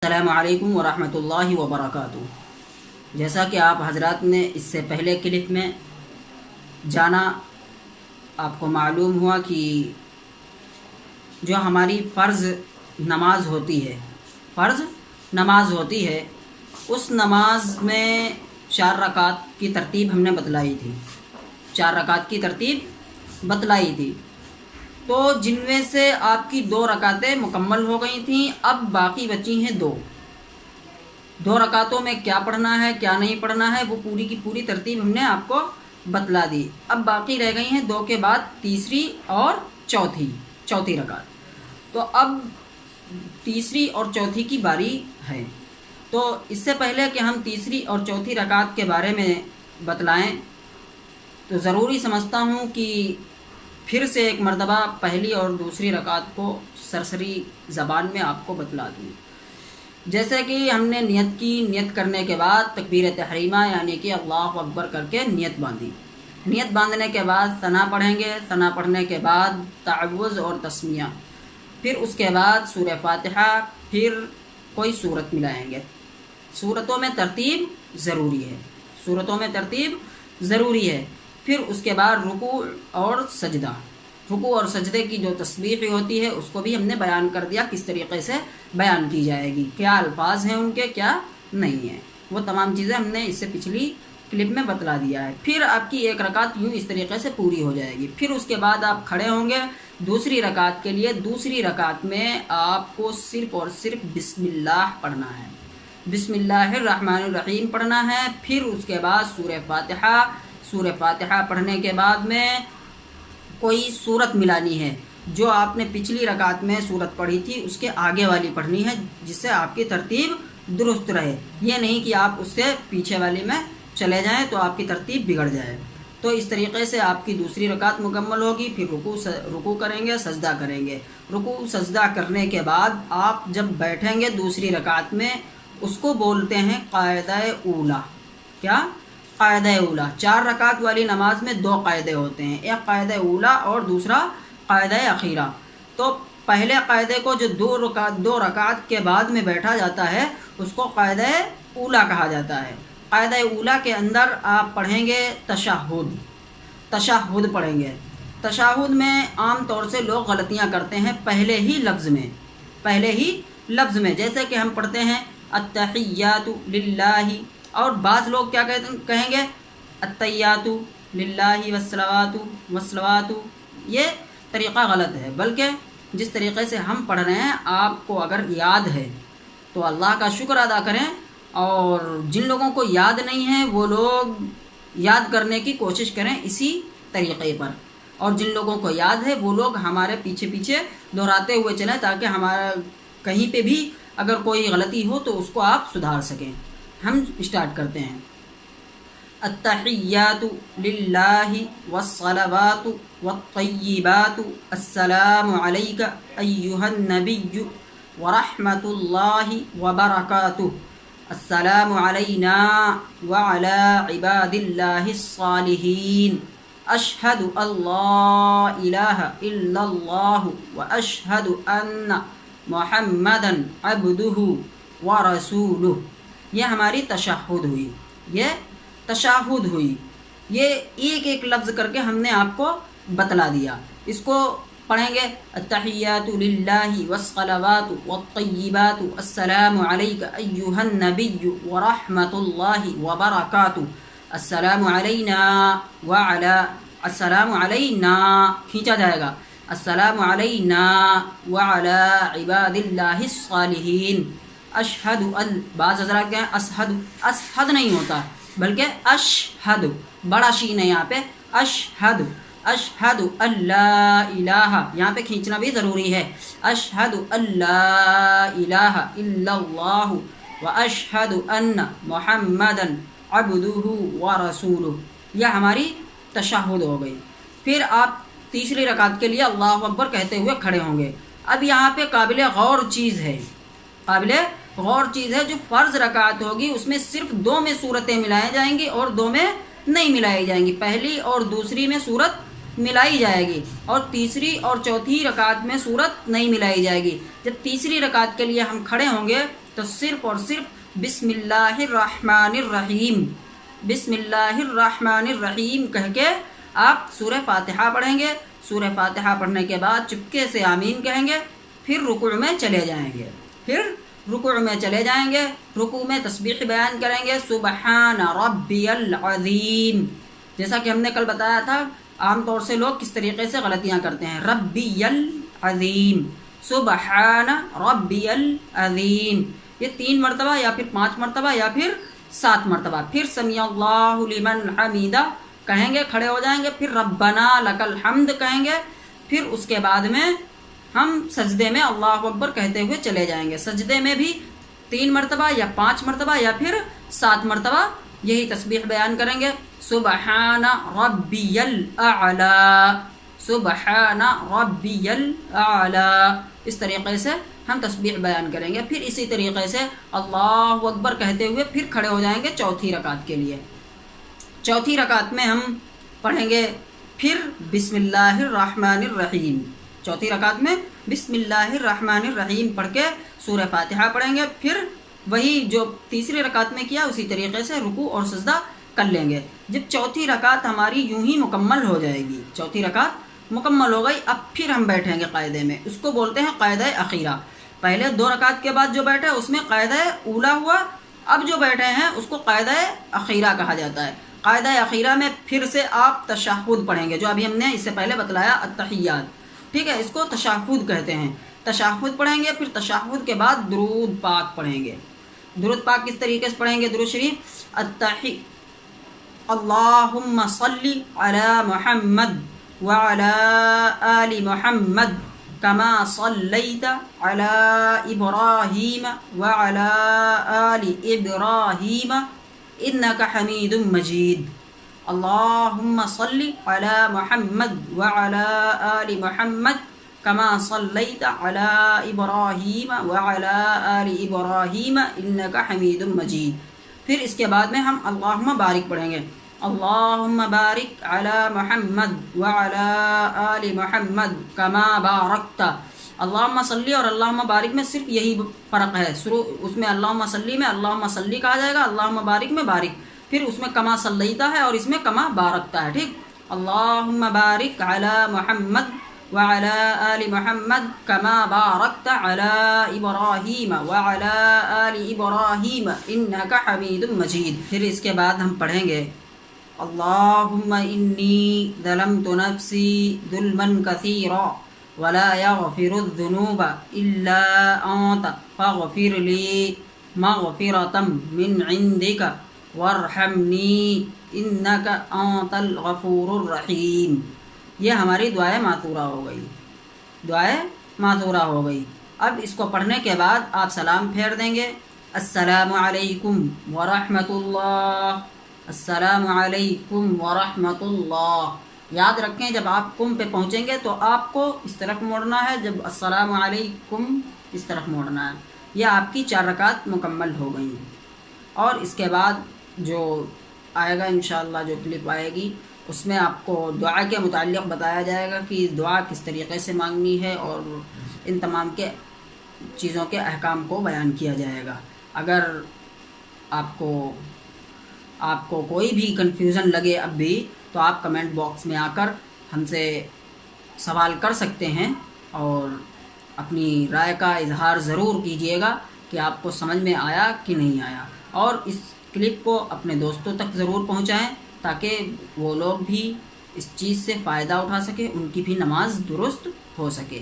السلام علیکم ورحمۃ اللہ وبرکاتہ۔ جیسا کہ آپ حضرات نے اس سے پہلے کلپ میں جانا، آپ کو معلوم ہوا کہ جو ہماری فرض نماز ہوتی ہے اس نماز میں 4 رکعت کی ترتیب ہم نے بتلائی تھی، 4 رکعت کی ترتیب بتلائی تھی، تو جن میں سے آپ کی 2 رکعتیں مکمل ہو گئی تھیں، اب باقی بچی ہیں 2 رکعتوں میں کیا پڑھنا ہے کیا نہیں پڑھنا ہے، وہ پوری کی پوری ترتیب ہم نے آپ کو بتلا دی۔ اب باقی رہ گئی ہیں 2 کے بعد تیسری اور چوتھی رکعت، تو اب تیسری اور چوتھی کی باری ہے۔ تو اس سے پہلے کہ ہم تیسری اور چوتھی رکعت کے بارے میں بتلائیں تو ضروری سمجھتا ہوں کہ پھر سے ایک مرتبہ پہلی اور دوسری رکعت کو سرسری زبان میں آپ کو بتلا دوں۔ جیسے کہ ہم نے نیت کرنے کے بعد تکبیر تحریمہ یعنی کہ اللہ اکبر کر کے نیت باندھی، نیت باندھنے کے بعد ثنا پڑھیں گے، ثنا پڑھنے کے بعد تعوذ اور تسمیہ، پھر اس کے بعد سورہ فاتحہ، پھر کوئی صورت ملائیں گے۔ صورتوں میں ترتیب ضروری ہے۔ پھر اس کے بعد رکوع اور سجدے کی جو تسبیح ہوتی ہے اس کو بھی ہم نے بیان کر دیا، کس طریقے سے بیان کی جائے گی، کیا الفاظ ہیں ان کے، کیا نہیں ہیں، وہ تمام چیزیں ہم نے اس سے پچھلی کلپ میں بتلا دیا ہے۔ پھر آپ کی ایک رکعت یوں اس طریقے سے پوری ہو جائے گی۔ پھر اس کے بعد آپ کھڑے ہوں گے دوسری رکعت کے لیے۔ دوسری رکعت میں آپ کو صرف اور صرف بسم اللہ پڑھنا ہے، بسم اللہ الرحمن الرحیم پڑھنا ہے۔ پھر اس کے بعد سورہ فاتحہ پڑھنے کے بعد میں کوئی صورت ملانی ہے، جو آپ نے پچھلی رکعت میں صورت پڑھی تھی اس کے آگے والی پڑھنی ہے، جس سے آپ کی ترتیب درست رہے۔ یہ نہیں کہ آپ اس سے پیچھے والی میں چلے جائیں تو آپ کی ترتیب بگڑ جائے۔ تو اس طریقے سے آپ کی دوسری رکعت مکمل ہوگی۔ پھر رکوع کریں گے، سجدہ کریں گے۔ رکوع سجدہ کرنے کے بعد آپ جب بیٹھیں گے دوسری رکعت میں، اس کو بولتے ہیں قاعدہ اولا۔ کیا؟ قاعدہ اولا۔ 4 رکعت والی نماز میں 2 قاعدے ہوتے ہیں، ایک قاعدہ اولا اور دوسرا قاعدہ اخیرہ۔ تو پہلے قاعدے کو جو 2 رکعت کے بعد میں بیٹھا جاتا ہے اس کو قاعدہ اولا کہا جاتا ہے۔ قاعدہ اولا کے اندر آپ پڑھیں گے تشہد پڑھیں گے۔ تشہد میں عام طور سے لوگ غلطیاں کرتے ہیں پہلے ہی لفظ میں، جیسے کہ ہم پڑھتے ہیں التحیات للہ، اور بعض لوگ کیا کہیں گے التحیات للہ والصلوات۔ یہ طریقہ غلط ہے، بلکہ جس طریقے سے ہم پڑھ رہے ہیں آپ کو اگر یاد ہے تو اللہ کا شکر ادا کریں، اور جن لوگوں کو یاد نہیں ہے وہ لوگ یاد کرنے کی کوشش کریں اسی طریقے پر، اور جن لوگوں کو یاد ہے وہ لوگ ہمارے پیچھے دہراتے ہوئے چلیں، تاکہ ہمارا کہیں پہ بھی اگر کوئی غلطی ہو تو اس کو آپ سدھار سکیں۔ ہم اسٹارٹ کرتے ہیں۔ التحیات للہ والصلوات والطیبات السلام علیک ایہا النبی ورحمۃ اللہ وبرکاتہ، السلام علینا وعلی عباد اللہ الصالحین، اشہد ان لا الہ الا اللہ واشہد ان محمدا عبدہ ورسولہ۔ یہ ہماری تشہد ہوئی، یہ ایک لفظ کر کے ہم نے آپ کو بتلا دیا۔ اس کو پڑھیں گے التحیات للہ والصلوات والطیبات السلام علیک ایہا النبی ورحمۃ اللہ وبرکاتہ، السلام علینا کھینچا جائے گا، السلام علینا وعلی عباد اللہ الصالحین، اشہد بعض حضرات کہیں اشہد نہیں ہوتا بلکہ اشہد، بڑا شین ہے یہاں پہ، اشہد ان لا الہ، یہاں پہ کھینچنا بھی ضروری ہے، اشہد ان لا الہ الا اللہ واشہد ان محمدا عبدہ ورسولہ۔ یہ ہماری تشہد ہو گئی۔ پھر آپ تیسری رکعت کے لیے اللہ اکبر کہتے ہوئے کھڑے ہوں گے۔ اب یہاں پہ قابل غور چیز ہے، جو فرض رکعت ہوگی اس میں صرف 2 میں صورتیں ملائی جائیں گی اور 2 میں نہیں ملائی جائیں گی۔ پہلی اور دوسری میں صورت ملائی جائے گی اور تیسری اور چوتھی رکعت میں صورت نہیں ملائی جائے گی۔ جب تیسری رکعت کے لیے ہم کھڑے ہوں گے تو صرف اور صرف بسم اللہ الرحمن الرحیم، بسم اللہ الرحمن الرحیم کہہ کے آپ سورہ فاتحہ پڑھیں گے۔ سورہ فاتحہ پڑھنے کے بعد چپکے سے آمین کہیں گے، پھر رکوع میں چلے جائیں گے، رکوع میں تسبیح بیان کریں گے، سبحان ربی العظیم، جیسا کہ ہم نے کل بتایا تھا عام طور سے لوگ کس طریقے سے غلطیاں کرتے ہیں، ربی العظیم، سبحان ربی العظیم، یہ 3 مرتبہ یا پھر 5 مرتبہ یا پھر 7 مرتبہ، پھر سمیع اللہ لمن حمیدہ کہیں گے، کھڑے ہو جائیں گے، پھر ربنا لک الحمد کہیں گے، پھر اس کے بعد میں ہم سجدے میں اللہ اکبر کہتے ہوئے چلے جائیں گے۔ سجدے میں بھی 3 مرتبہ یا 5 مرتبہ یا پھر 7 مرتبہ یہی تسبیح بیان کریں گے، سبحان ربی الاعلی، سبحان ربی الاعلی، اس طریقے سے ہم تسبیح بیان کریں گے۔ پھر اسی طریقے سے اللہ اکبر کہتے ہوئے پھر کھڑے ہو جائیں گے چوتھی رکعت کے لیے۔ چوتھی رکعت میں ہم پڑھیں گے پھر بسم اللہ الرحمن الرحیم، چوتھی رکعت میں بسم اللہ الرحمن الرحیم پڑھ کے سورہ فاتحہ پڑھیں گے، پھر وہی جو تیسری رکعت میں کیا اسی طریقے سے رکوع اور سجدہ کر لیں گے۔ جب چوتھی رکعت ہماری یوں ہی مکمل ہو جائے گی، چوتھی رکعت مکمل ہو گئی، اب پھر ہم بیٹھیں گے قاعدے میں، اس کو بولتے ہیں قاعدہ اخیرہ۔ پہلے 2 رکعت کے بعد جو بیٹھے اس میں قاعدہ اولا ہوا، اب جو بیٹھے ہیں اس کو قاعدہ اخیرہ کہا جاتا ہے۔ قاعدہ اخیرہ میں پھر سے آپ تشہد پڑھیں گے، جو ابھی ہم نے اس سے پہلے بتلایا التحیات، ٹھیک ہے، اس کو تشہد کہتے ہیں۔ تشہد پڑھیں گے، پھر تشہد کے بعد درود پاک پڑھیں گے۔ درود پاک کس طریقے سے پڑھیں گے؟ درود شریف اللہم صلی علی محمد وعلی آل محمد کما صلیت علی ابراہیم وعلی آل ابراہیم انک حمید مجید، اللہم صلی علی محمد وعلی آل محمد کما صلیت علی ابراہیم وعلی آل ابراہیم انک حمید مجید۔ پھر اس کے بعد میں ہم اللہم بارک پڑھیں گے، اللہم بارک علی محمد وعلی آل محمد کما بارکت۔ اللہم صلی اور اللہم بارک میں صرف یہی فرق ہے، اس میں اللہم صلی میں اللہم صلی کہا جائے گا، اللہم بارک میں بارک، پھر اس میں کما صلیتا ہے اور اس میں کما بارکتا ہے، ٹھیک۔ اللہم بارک علی محمد وعلی آل محمد کما بارکت علی ابراہیم وعلی آل ابراہیم انک حمید مجید۔ پھر اس کے بعد ہم پڑھیں گے اللہم انی ظلمت نفسی ظلما کثیرا ولا یغفر الذنوب الا انت فاغفر لی مغفرۃ من عندک وارحمنی انک انت الغفور الرحیم۔ یہ ہماری دعائیں معذورہ ہو گئی، دعائیں معذورہ ہو گئی۔ اب اس کو پڑھنے کے بعد آپ سلام پھیر دیں گے، السلام علیکم ورحمۃ اللہ، السلام علیکم ورحمۃ اللہ۔ یاد رکھیں جب آپ کم پہ پہنچیں گے تو آپ کو اس طرف موڑنا ہے، جب السلام علیکم اس طرف موڑنا ہے۔ یہ آپ کی 4 رکعت مکمل ہو گئیں، اور اس کے بعد جو آئے گا انشاءاللہ جو کلپ آئے گی اس میں آپ کو دعا کے متعلق بتایا جائے گا کہ دعا کس طریقے سے مانگنی ہے، اور ان تمام کے چیزوں کے احکام کو بیان کیا جائے گا۔ اگر آپ کو کوئی بھی کنفیوژن لگے اب بھی تو آپ کمنٹ باکس میں آ کر ہم سے سوال کر سکتے ہیں، اور اپنی رائے کا اظہار ضرور کیجیے گا کہ آپ کو سمجھ میں آیا کہ نہیں آیا، اور اس کلپ کو اپنے دوستوں تک ضرور پہنچائیں تاکہ وہ لوگ بھی اس چیز سے فائدہ اٹھا سکے، ان کی بھی نماز درست ہو سکے۔